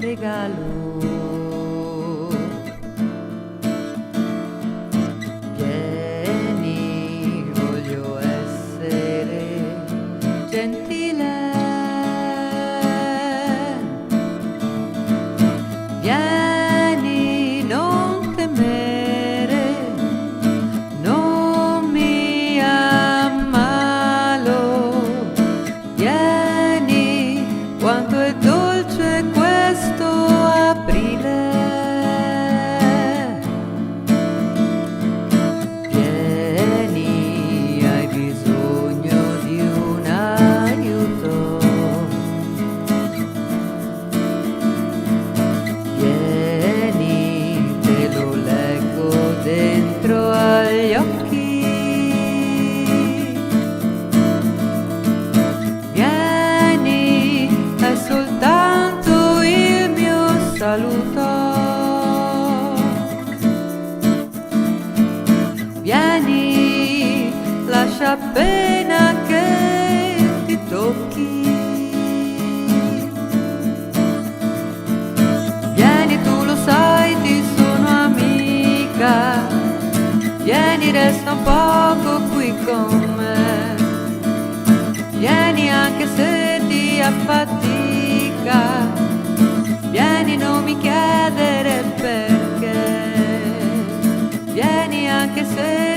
regalo. Vieni, voglio essere gentile. Vieni, non temere, non mi ammalo. Vieni, quanto è dolce questo aprile. Vieni, hai bisogno di un aiuto. Vieni, te lo leggo dentro agli occhi. Vieni, è soltanto il mio saluto. Vieni, lascia appena che ti tocchi. Vieni, tu lo sai, ti sono amica. Vieni, resta un poco qui con me. Vieni anche se ti affatica. Vieni, non mi chiedere perché. Vieni anche se